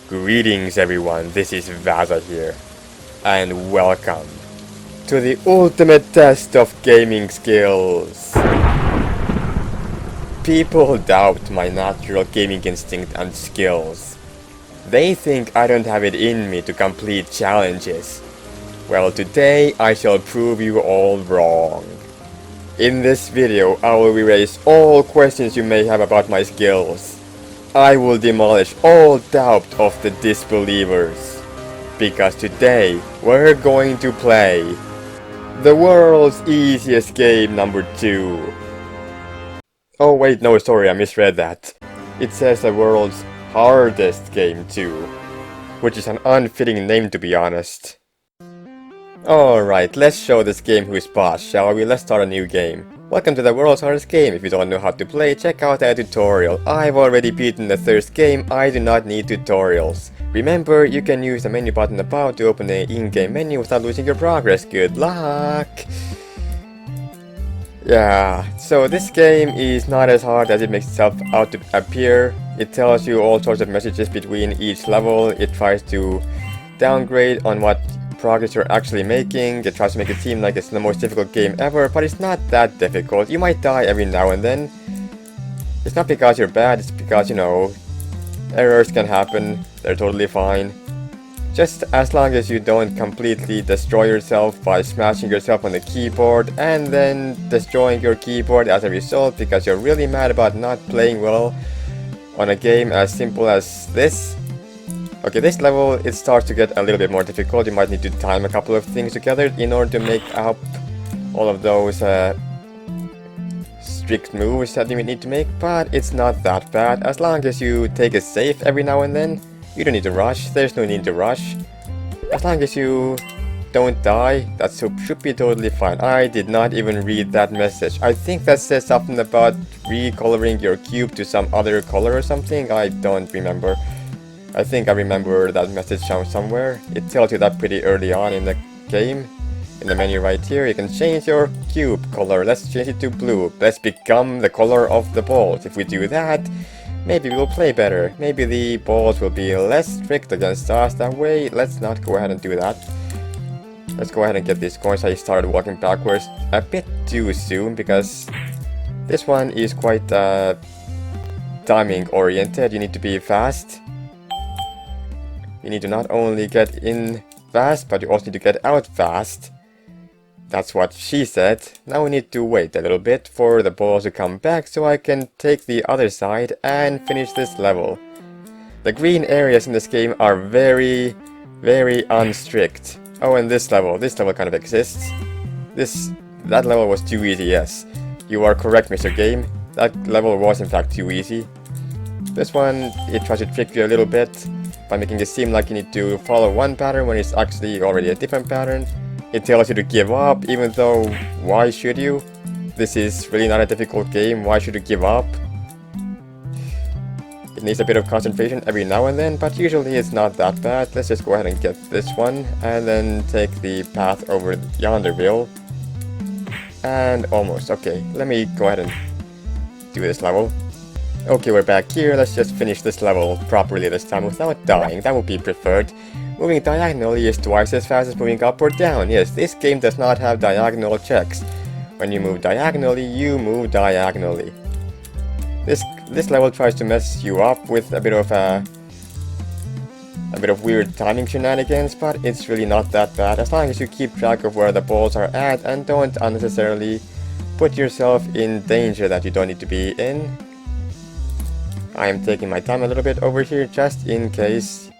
Greetings everyone, this is Vaza here, and welcome to the ultimate test of gaming skills. People doubt my natural gaming instinct and skills. They think I don't have it in me to complete challenges. Well, today I shall prove you all wrong. In this video I will erase all questions you may have about my skills. I will demolish all doubt of the disbelievers. Because today we're going to play the world's easiest game number 2. Oh wait, no, sorry, I misread that. It says the world's hardest game 2, which is an unfitting name to be honest. Alright, let's show this game who's boss, shall we? Let's start a new game. Welcome to the world's hardest game. If you don't know how to play, check out a tutorial. I've already beaten the first game, I do not need tutorials. Remember, you can use the menu button above to open the in-game menu without losing your progress. Good luck! Yeah, so this game is not as hard as it makes itself out to appear. It tells you all sorts of messages between each level. It tries to downgrade on what progress you're actually making. It tries to make it seem like it's the most difficult game ever, but it's not that difficult. You might die every now and then. It's not because you're bad, it's because, you know, errors can happen. They're totally fine. Just as long as you don't completely destroy yourself by smashing yourself on the keyboard and then destroying your keyboard as a result because you're really mad about not playing well on a game as simple as this. Okay, this level, it starts to get a little bit more difficult. You might need to time a couple of things together in order to make up all of those strict moves that you need to make, but it's not that bad. As long as you take a safe every now and then, you don't need to rush. There's no need to rush. As long as you don't die, that should be totally fine. I did not even read that message. I think that says something about recoloring your cube to some other color or something. I don't remember. I think I remember that message somewhere. It tells you that pretty early on in the game. In the menu right here, you can change your cube color. Let's change it to blue. Let's become the color of the balls. If we do that, maybe we'll play better. Maybe the balls will be less strict against us that way. Let's not go ahead and do that. Let's go ahead and get these coins. I started walking backwards a bit too soon because this one is quite timing oriented. You need to be fast. You need to not only get in fast, but you also need to get out fast. That's what she said. Now we need to wait a little bit for the balls to come back so I can take the other side and finish this level. The green areas in this game are very, very unstrict. Oh, and this level kind of exists. That level was too easy, yes. You are correct, Mr. Game. That level was in fact too easy. This one, it tries to trick you a little bit by making it seem like you need to follow one pattern when it's actually already a different pattern. It tells you to give up, even though, why should you? This is really not a difficult game, why should you give up? It needs a bit of concentration every now and then, but usually it's not that bad. Let's just go ahead and get this one, and then take the path over Yonderville. And almost, okay, let me go ahead and do this level. Okay, we're back here. Let's just finish this level properly this time without dying. That would be preferred. Moving diagonally is twice as fast as moving up or down. Yes, this game does not have diagonal checks. When you move diagonally, you move diagonally. This level tries to mess you up with a bit of weird timing shenanigans, but it's really not that bad as long as you keep track of where the balls are at and don't unnecessarily put yourself in danger that you don't need to be in. I am taking my time a little bit over here just in case.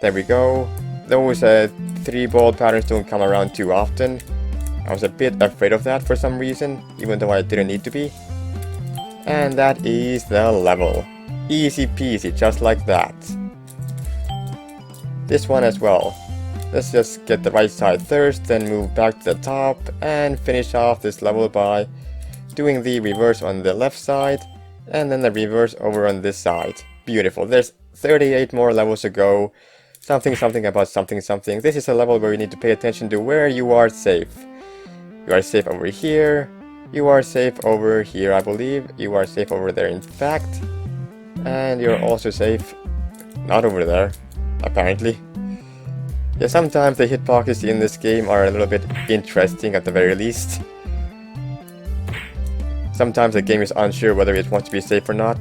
There we go. Those 3 ball patterns don't come around too often. I was a bit afraid of that for some reason, even though I didn't need to be. And that is the level. Easy peasy, just like that. This one as well. Let's just get the right side first, then move back to the top and finish off this level by doing the reverse on the left side. And then the reverse over on this side. Beautiful. There's 38 more levels to go. Something about something. This is a level where you need to pay attention to where you are safe. You are safe over here. You are safe over here, I believe. You are safe over there, in fact. And you're also safe not over there, apparently. Yeah, sometimes the hitboxes in this game are a little bit interesting at the very least. Sometimes the game is unsure whether it wants to be safe or not.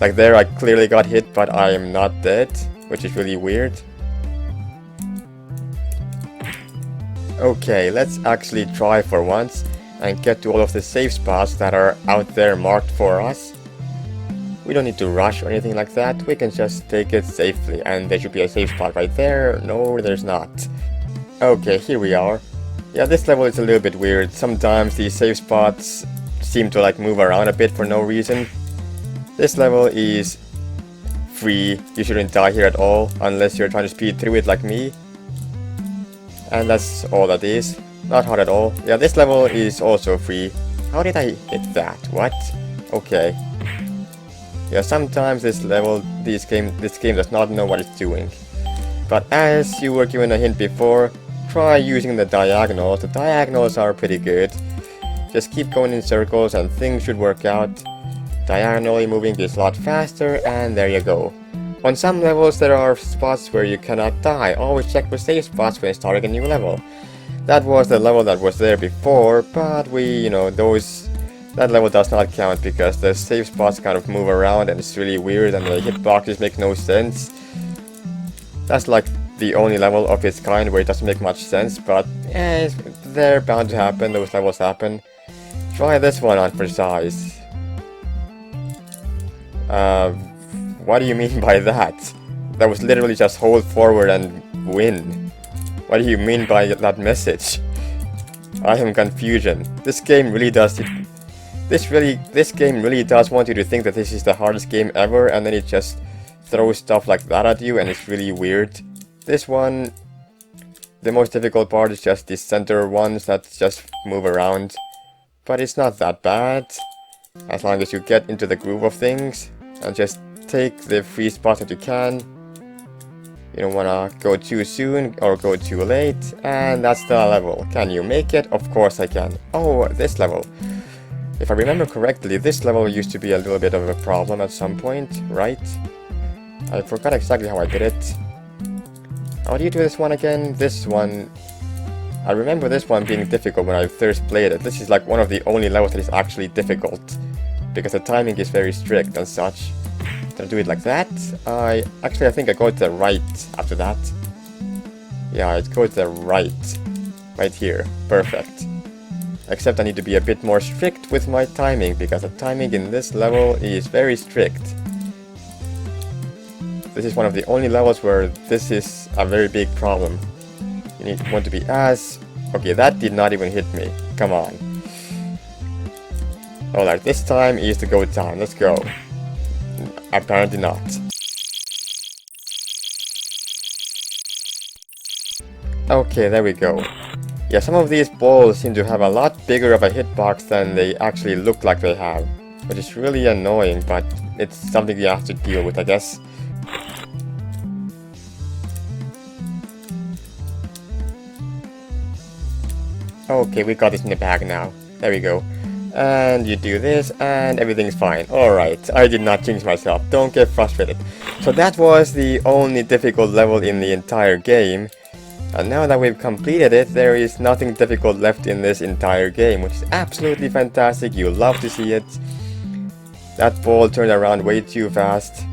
Like there, I clearly got hit, but I am not dead, which is really weird. Okay, let's actually try for once and get to all of the safe spots that are out there marked for us. We don't need to rush or anything like that, we can just take it safely, and there should be a safe spot right there. No, there's not. Okay, here we are. Yeah, this level is a little bit weird. Sometimes these safe spots seem to like move around a bit for no reason. This level is free, you shouldn't die here at all, unless you're trying to speed through it like me. And that's all that is. Not hard at all. Yeah, this level is also free. How did I hit that? What? Okay. Yeah, sometimes this game does not know what it's doing. But as you were given a hint before, try using the diagonals. The diagonals are pretty good. Just keep going in circles and things should work out. Diagonally moving is a lot faster, and there you go. On some levels there are spots where you cannot die. Always check for safe spots when starting a new level. That was the level that was there before, but that level does not count because the safe spots kind of move around and it's really weird and the hitboxes make no sense. That's like the only level of its kind where it doesn't make much sense, but they're bound to happen, those levels happen. Try this one on for size. What do you mean by that? That was literally just hold forward and win. What do you mean by that message? I am confusion. This game really does want you to think that this is the hardest game ever, and then it just throws stuff like that at you, and it's really weird. This one, the most difficult part is just the center ones that just move around. But it's not that bad, as long as you get into the groove of things, and just take the free spots that you can. You don't wanna go too soon or go too late, and that's the level. Can you make it? Of course I can. Oh, this level. If I remember correctly, this level used to be a little bit of a problem at some point, right? I forgot exactly how I did it. How do you do this one again? This one... I remember this one being difficult when I first played it. This is like one of the only levels that is actually difficult, because the timing is very strict and such. Did I do it like that? I think I go to the right after that. Yeah, I go to the right. Right here. Perfect. Except I need to be a bit more strict with my timing, because the timing in this level is very strict. This is one of the only levels where this is a very big problem. You want to be as... Okay, that did not even hit me. Come on. Alright, this time is the go time. Let's go. Apparently not. Okay, there we go. Yeah, some of these balls seem to have a lot bigger of a hitbox than they actually look like they have, which is really annoying, but it's something you have to deal with, I guess. Okay, we got this in the bag now. There we go. And you do this, and everything's fine. Alright, I did not jinx myself. Don't get frustrated. So that was the only difficult level in the entire game. And now that we've completed it, there is nothing difficult left in this entire game, which is absolutely fantastic. You love to see it. That ball turned around way too fast.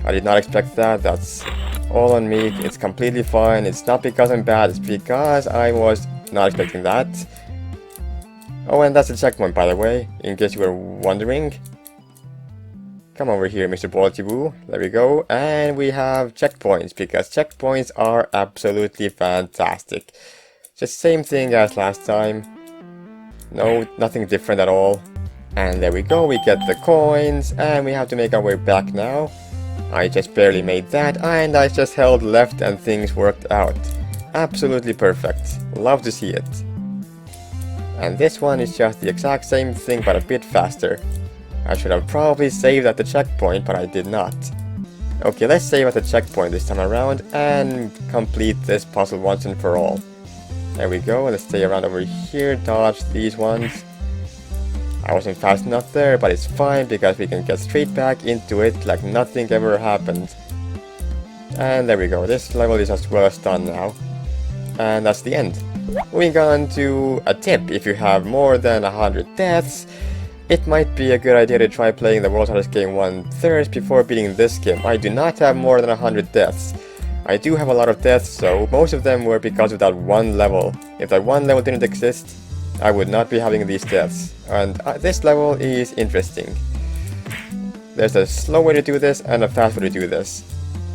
I did not expect that. That's all on me. It's completely fine. It's not because I'm bad, it's because I was not expecting that. Oh, and that's a checkpoint, by the way, in case you were wondering. Come over here, Mr. Boo. There we go. And we have checkpoints, because checkpoints are absolutely fantastic. Just same thing as last time. No, nothing different at all. And there we go, we get the coins, and we have to make our way back now. I just barely made that, and I just held left and things worked out. Absolutely perfect. Love to see it. And this one is just the exact same thing, but a bit faster. I should have probably saved at the checkpoint, but I did not. Okay, let's save at the checkpoint this time around and complete this puzzle once and for all. There we go, let's stay around over here, dodge these ones. I wasn't fast enough there, but it's fine because we can get straight back into it like nothing ever happened. And there we go, this level is as well as done now. And that's the end. Moving on to a tip: if you have more than 100 deaths, it might be a good idea to try playing the world's hardest game one first before beating this game. I do not have more than 100 deaths. I do have a lot of deaths, so most of them were because of that one level. If that one level didn't exist, I would not be having these deaths. And this level is interesting. There's a slow way to do this and a fast way to do this.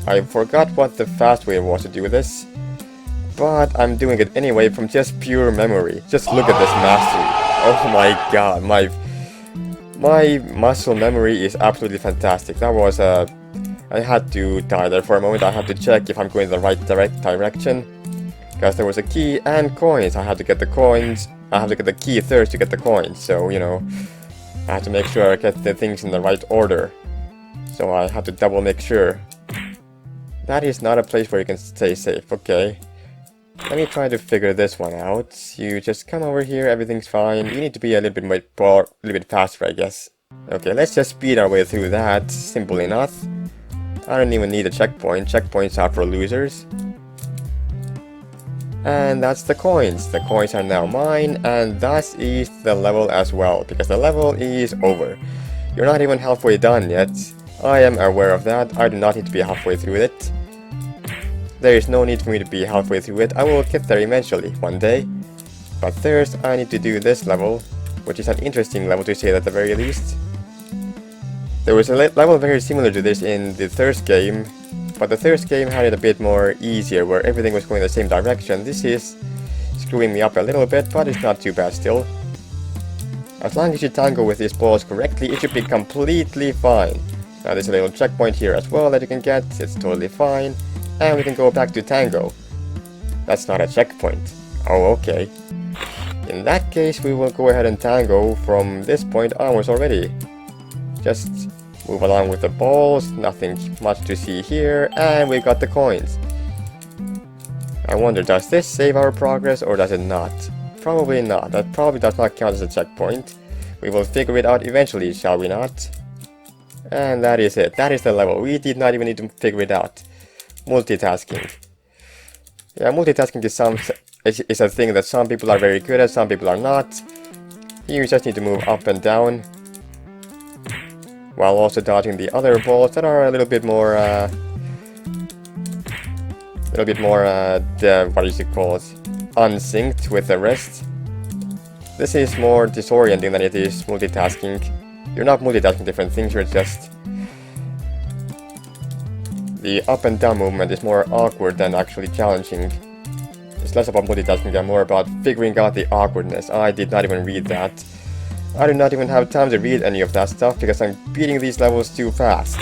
I forgot what the fast way was to do this, but I'm doing it anyway from just pure memory. Just look at this mastery. Oh my god, my muscle memory is absolutely fantastic. That was I had to die there for a moment. I had to check if I'm going the right direction, because there was a key and coins. I had to get the coins. I have to get the key first to get the coins. So, you know, I had to make sure I get the things in the right order. So I had to double make sure. That is not a place where you can stay safe. Okay. Let me try to figure this one out. You just come over here, everything's fine. You need to be a little bit faster, I guess. Okay, let's just speed our way through that. Simple enough. I don't even need a checkpoint. Checkpoints are for losers. And that's the coins. The coins are now mine, and thus is the level as well, because the level is over. You're not even halfway done yet. I am aware of that. I do not need to be halfway through it. There is no need for me to be halfway through it. I will get there eventually, one day. But first, I need to do this level, which is an interesting level to say at the very least. There was a level very similar to this in the first game, but the first game had it a bit more easier, where everything was going the same direction. This is screwing me up a little bit, but it's not too bad still. As long as you tango with these balls correctly, it should be completely fine. Now there's a little checkpoint here as well that you can get. It's totally fine. And we can go back to tango. That's not a checkpoint. Oh, okay. In that case, we will go ahead and tango from this point onwards already. Just move along with the balls, nothing much to see here, and we got the coins. I wonder, does this save our progress or does it not? Probably not. That probably does not count as a checkpoint. We will figure it out eventually, shall we not? And that is it. That is the level. We did not even need to figure it out. Multitasking. Yeah, multitasking is a thing that some people are very good at, some people are not. You just need to move up and down, while also dodging the other balls that are a little bit more, what is it called? Unsynced with the rest. This is more disorienting than it is multitasking. You're not multitasking different things, you're just... The up and down movement is more awkward than actually challenging. It's less about multitasking and more about figuring out the awkwardness. I did not even read that. I do not even have time to read any of that stuff because I'm beating these levels too fast.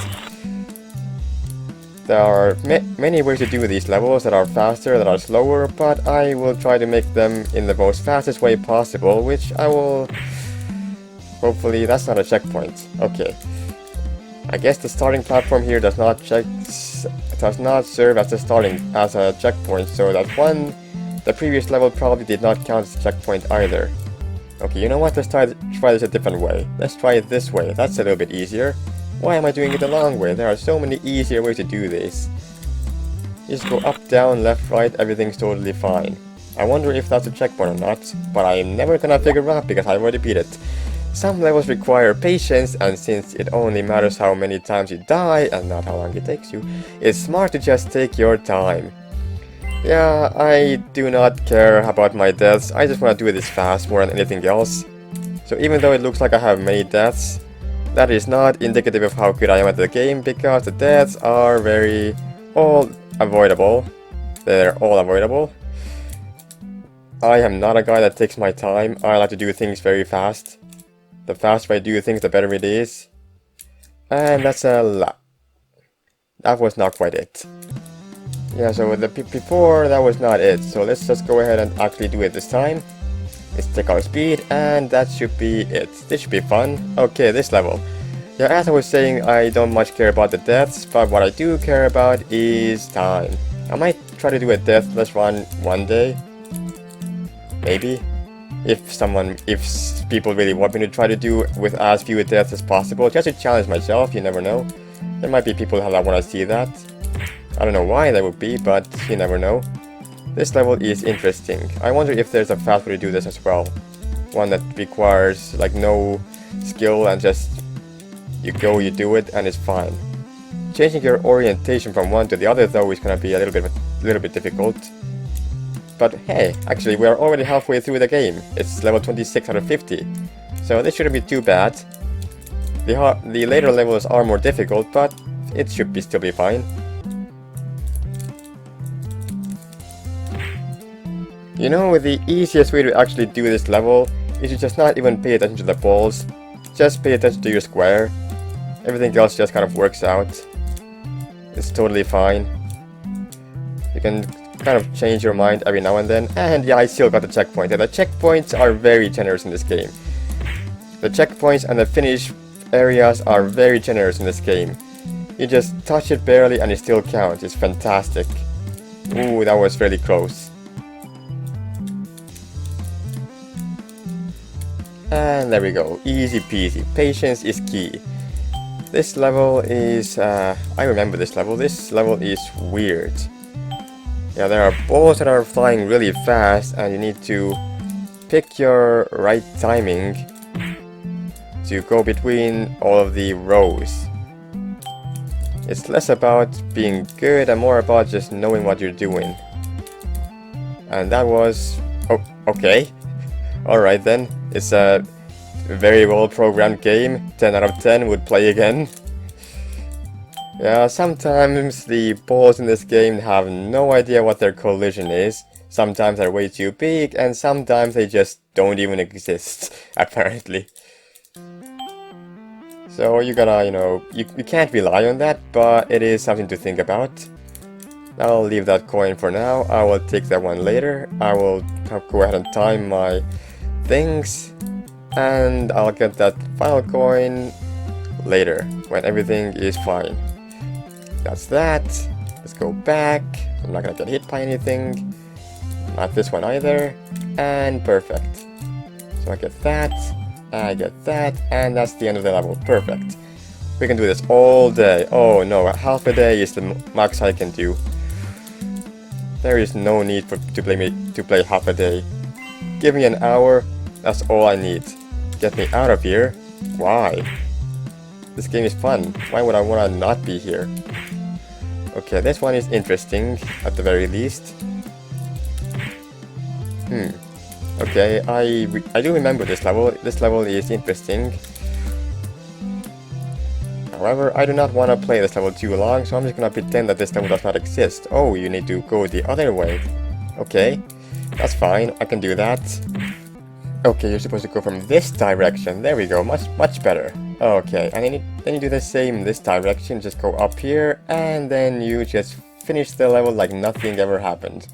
There are many ways to do these levels that are faster, that are slower, but I will try to make them in the most fastest way possible, which I will... Hopefully, that's not a checkpoint. Okay. I guess the starting platform here does not serve as a checkpoint, so that one, the previous level probably did not count as a checkpoint either. Okay, you know what? Let's try this a different way. Let's try it this way. That's a little bit easier. Why am I doing it the long way? There are so many easier ways to do this. Just go up, down, left, right, everything's totally fine. I wonder if that's a checkpoint or not, but I'm never gonna figure it out because I already beat it. Some levels require patience, and since it only matters how many times you die and not how long it takes you, it's smart to just take your time. Yeah, I do not care about my deaths, I just want to do this fast more than anything else. So even though it looks like I have many deaths, that is not indicative of how good I am at the game, because the deaths are all avoidable. They're all avoidable. I am not a guy that takes my time, I like to do things very fast. The faster I do things, the better it is. And that's a lot. That was not quite it. Yeah, so before, that was not it. So let's just go ahead and actually do it this time. Let's check our speed, and that should be it. This should be fun. Okay, this level. Yeah, as I was saying, I don't much care about the deaths, but what I do care about is time. I might try to do a deathless run one day. Maybe. If people really want me to try to do with as few deaths as possible, just to challenge myself, you never know. There might be people that want to see that. I don't know why that would be, but you never know. This level is interesting. I wonder if there's a fast way to do this as well. One that requires like no skill and just you go, you do it, and it's fine. Changing your orientation from one to the other though is gonna be a little bit difficult. But hey, actually we are already halfway through the game. It's level 26 out of 50. So this shouldn't be too bad. The later levels are more difficult, but it should still be fine. You know, the easiest way to actually do this level is to just not even pay attention to the balls. Just pay attention to your square. Everything else just kind of works out. It's totally fine. You can kind of change your mind every now and then. And yeah, I still got the checkpoint. And the checkpoints are very generous in this game. The checkpoints and the finish areas are very generous in this game. You just touch it barely and it still counts. It's fantastic. Ooh, that was really close. And there we go. Easy peasy. Patience is key. This level is... I remember this level. This level is weird. Yeah, there are balls that are flying really fast and you need to pick your right timing to go between all of the rows. It's less about being good and more about just knowing what you're doing. And that was... oh, okay. Alright then. It's a very well programmed game. 10 out of 10 would play again. Yeah, sometimes the balls in this game have no idea what their collision is. Sometimes they're way too big, and sometimes they just don't even exist, apparently. So you gotta, you know, you can't rely on that, but it is something to think about. I'll leave that coin for now. I will take that one later. I will go ahead and time my things, and I'll get that final coin later, when everything is fine. That's that. Let's go back. I'm not gonna get hit by anything. Not this one either. And perfect. So I get that, I get that, and that's the end of the level. Perfect. We can do this all day. Oh no, half a day is the max I can do. There is no need to play half a day. Give me an hour, that's all I need. Get me out of here. Why? This game is fun. Why would I want to not be here? Okay, this one is interesting, at the very least. Okay, I do remember this level. This level is interesting. However, I do not want to play this level too long, so I'm just gonna pretend that this level does not exist. Oh, you need to go the other way. Okay, that's fine, I can do that. Okay, you're supposed to go from this direction. There we go, much better. Okay, and then you do the same in this direction. Just go up here, and then you just finish the level like nothing ever happened.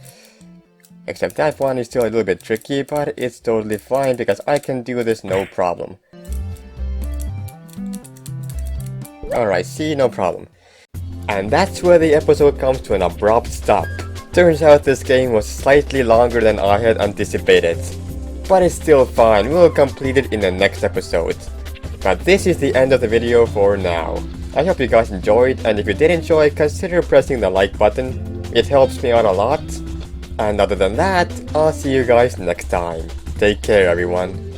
Except that one is still a little bit tricky, but it's totally fine because I can do this no problem. Alright, see, no problem. And that's where the episode comes to an abrupt stop. Turns out this game was slightly longer than I had anticipated. But it's still fine, we'll complete it in the next episode. But this is the end of the video for now. I hope you guys enjoyed, and if you did enjoy, consider pressing the like button. It helps me out a lot. And other than that, I'll see you guys next time. Take care everyone.